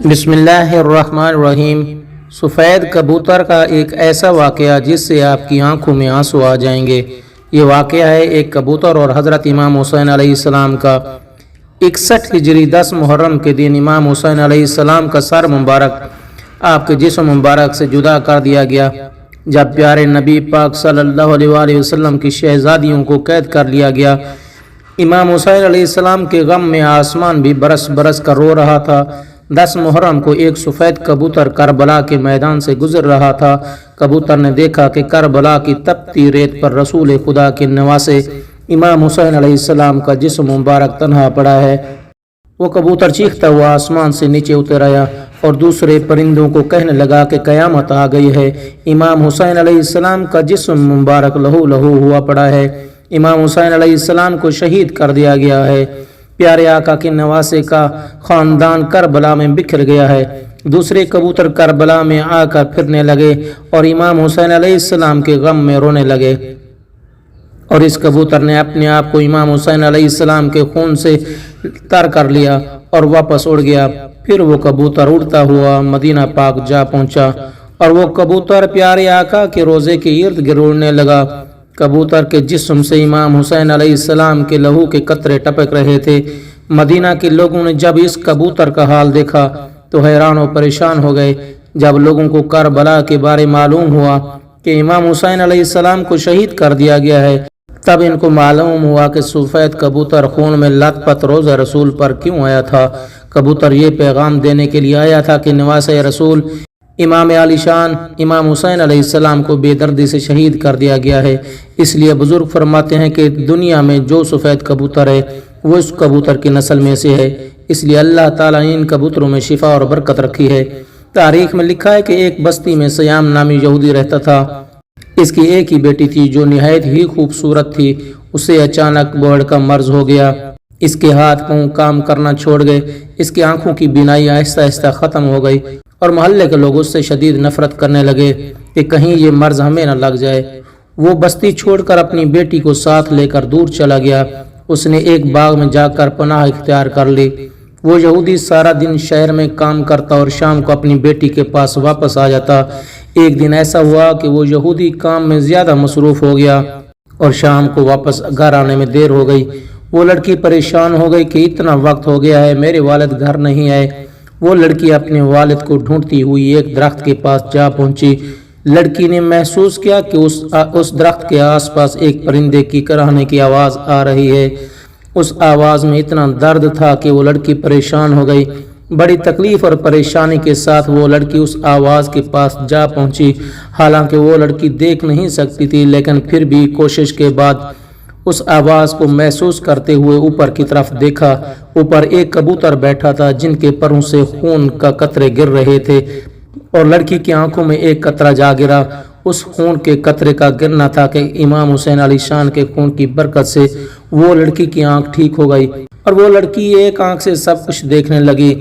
بسم اللہ الرحمن الرحیم۔ سفید کبوتر کا ایک ایسا واقعہ جس سے آپ کی آنکھوں میں آنسو آ جائیں گے۔ یہ واقعہ ہے ایک کبوتر اور حضرت امام حسین علیہ السلام کا۔ 61 ہجری 10 محرم کے دن امام حسین علیہ السلام کا سر مبارک آپ کے جسم مبارک سے جدا کر دیا گیا جب پیارے نبی پاک صلی اللہ علیہ وآلہ وسلم کی شہزادیوں کو قید کر لیا گیا۔ امام حسین علیہ السلام کے غم میں آسمان بھی برس برس کر رو رہا تھا۔ 10 محرم کو ایک سفید کبوتر کربلا کے میدان سے گزر رہا تھا۔ کبوتر نے دیکھا کہ کربلا کی تپتی ریت پر رسول خدا کے نواسے امام حسین علیہ السلام کا جسم مبارک تنہا پڑا ہے۔ وہ کبوتر چیختا ہوا آسمان سے نیچے اتر آیا اور دوسرے پرندوں کو کہنے لگا کہ قیامت آ گئی ہے۔ امام حسین علیہ السلام کا جسم مبارک لہو لہو ہوا پڑا ہے۔ امام حسین علیہ السلام کو شہید کر دیا گیا ہے۔ پیارے آقا کے نواسے کا خاندان کربلا میں بکھر گیا ہے۔ دوسرے کبوتر کربلا میں آ کر پھرنے لگے اور امام حسین علیہ السلام کے غم میں رونے لگے، اور اس کبوتر نے اپنے آپ کو امام حسین علیہ السلام کے خون سے تر کر لیا اور واپس اڑ گیا۔ پھر وہ کبوتر اڑتا ہوا مدینہ پاک جا پہنچا اور وہ کبوتر پیارے آقا کے روزے کے ارد گرد اڑنے لگا۔ کبوتر کے جسم سے امام حسین علیہ السلام کے لہو کے قطرے ٹپک رہے تھے۔ مدینہ کے لوگوں نے جب اس کبوتر کا حال دیکھا تو حیران و پریشان ہو گئے۔ جب لوگوں کو کربلا کے بارے معلوم ہوا کہ امام حسین علیہ السلام کو شہید کر دیا گیا ہے، تب ان کو معلوم ہوا کہ سفید کبوتر خون میں لت پت روزہ رسول پر کیوں آیا تھا۔ کبوتر یہ پیغام دینے کے لیے آیا تھا کہ نواسے رسول امام علی شان امام حسین علیہ السلام کو بے دردی سے شہید کر دیا گیا ہے۔ اس لیے بزرگ فرماتے ہیں کہ دنیا میں جو سفید کبوتر ہے وہ اس کبوتر کی نسل میں سے ہے۔ اس لیے اللہ تعالیٰ نے ان کبوتروں میں شفا اور برکت رکھی ہے۔ تاریخ میں لکھا ہے کہ ایک بستی میں سیام نامی یہودی رہتا تھا۔ اس کی ایک ہی بیٹی تھی جو نہایت ہی خوبصورت تھی۔ اسے اچانک بوڑھ کا مرض ہو گیا۔ اس کے ہاتھ پاؤں کام کرنا چھوڑ گئے۔ اس کی آنکھوں کی بینائی آہستہ آہستہ ختم ہو گئی اور محلے کے لوگ اس سے شدید نفرت کرنے لگے کہ کہیں یہ مرض ہمیں نہ لگ جائے۔ وہ بستی چھوڑ کر اپنی بیٹی کو ساتھ لے کر دور چلا گیا۔ اس نے ایک باغ میں جا کر پناہ اختیار کر لی۔ وہ یہودی سارا دن شہر میں کام کرتا اور شام کو اپنی بیٹی کے پاس واپس آ جاتا۔ ایک دن ایسا ہوا کہ وہ یہودی کام میں زیادہ مصروف ہو گیا اور شام کو واپس گھر آنے میں دیر ہو گئی۔ وہ لڑکی پریشان ہو گئی کہ اتنا وقت ہو گیا ہے، میرے والد گھر نہیں آئے۔ وہ لڑکی اپنے والد کو ڈھونڈتی ہوئی ایک درخت کے پاس جا پہنچی۔ لڑکی نے محسوس کیا کہ اس درخت کے آس پاس ایک پرندے کی کراہنے کی آواز آ رہی ہے۔ اس آواز میں اتنا درد تھا کہ وہ لڑکی پریشان ہو گئی۔ بڑی تکلیف اور پریشانی کے ساتھ وہ لڑکی اس آواز کے پاس جا پہنچی۔ حالانکہ وہ لڑکی دیکھ نہیں سکتی تھی، لیکن پھر بھی کوشش کے بعد اس آواز کو محسوس کرتے ہوئے اوپر کی طرف دیکھا۔ اوپر ایک کبوتر بیٹھا تھا جن کے پروں سے خون کا قطرے گر رہے تھے اور لڑکی کی آنکھوں میں ایک قطرہ جا گرا۔ اس خون کے قطرے کا گرنا تھا کہ امام حسین علی شان کے خون کی برکت سے وہ لڑکی کی آنکھ ٹھیک ہو گئی اور وہ لڑکی ایک آنکھ سے سب کچھ دیکھنے لگی۔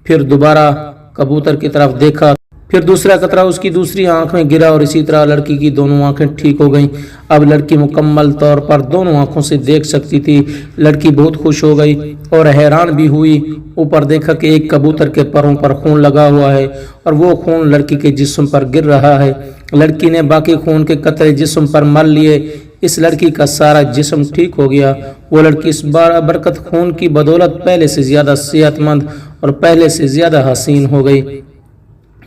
پھر دوبارہ کبوتر کی طرف دیکھا، پھر دوسرا قطرہ اس کی دوسری آنکھ میں گرا اور اسی طرح لڑکی کی دونوں آنکھیں ٹھیک ہو گئیں۔ اب لڑکی مکمل طور پر دونوں آنکھوں سے دیکھ سکتی تھی۔ لڑکی بہت خوش ہو گئی اور حیران بھی ہوئی۔ اوپر دیکھا کہ ایک کبوتر کے پروں پر خون لگا ہوا ہے اور وہ خون لڑکی کے جسم پر گر رہا ہے۔ لڑکی نے باقی خون کے قطرے جسم پر مل لیے۔ اس لڑکی کا سارا جسم ٹھیک ہو گیا۔ وہ لڑکی اس برکت خون کی بدولت پہلے سے زیادہ صحت مند اور پہلے سے زیادہ حسین ہو گئی۔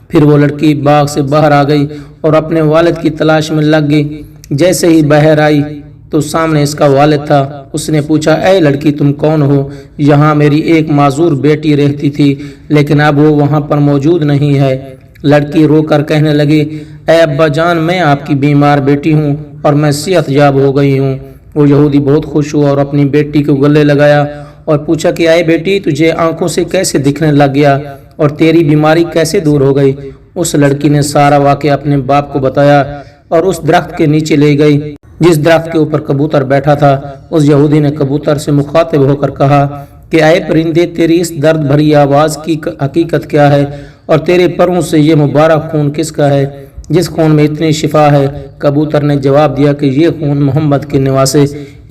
پھر وہ لڑکی باغ سے باہر آ گئی اور اپنے والد کی تلاش میں لگ گئی۔ جیسے ہی باہر آئی تو سامنے اس کا والد تھا۔ اس نے پوچھا، اے لڑکی تم کون ہو؟ یہاں میری ایک معذور بیٹی رہتی تھی لیکن اب وہ وہاں پر موجود نہیں ہے۔ لڑکی رو کر کہنے لگی، اے ابا جان، میں آپ کی بیمار بیٹی ہوں اور میں صحت یاب ہو گئی ہوں۔ وہ یہودی بہت خوش ہوا اور اپنی بیٹی کو گلے لگایا اور پوچھا کہ اے بیٹی، تجھے آنکھوں سے کیسے دکھنے لگ گیا اور تیری بیماری کیسے دور ہو گئی؟ اس لڑکی نے سارا واقعہ اپنے باپ کو بتایا اور اس درخت کے نیچے لے گئی جس درخت کے اوپر کبوتر بیٹھا تھا۔ اس یہودی نے کبوتر سے مخاطب ہو کر کہا کہ اے پرندے، تیری اس درد بھری آواز کی حقیقت کیا ہے اور تیرے پروں سے یہ مبارک خون کس کا ہے جس خون میں اتنی شفا ہے؟ کبوتر نے جواب دیا کہ یہ خون محمد کے نواسے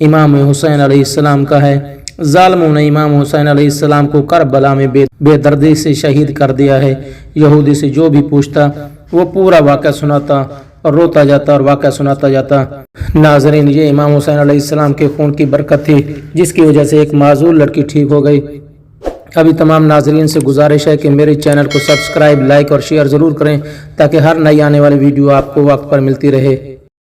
امام حسین علیہ السلام کا ہے۔ ظالموں نے امام حسین علیہ السلام کو کربلا میں بے دردی سے شہید کر دیا ہے۔ یہودی سے جو بھی پوچھتا وہ پورا واقعہ سناتا اور روتا جاتا اور واقعہ سناتا جاتا۔ ناظرین، یہ امام حسین علیہ السلام کے خون کی برکت تھی جس کی وجہ سے ایک معذور لڑکی ٹھیک ہو گئی۔ ابھی تمام ناظرین سے گزارش ہے کہ میرے چینل کو سبسکرائب، لائک اور شیئر ضرور کریں تاکہ ہر نئی آنے والی ویڈیو آپ کو وقت پر ملتی رہے۔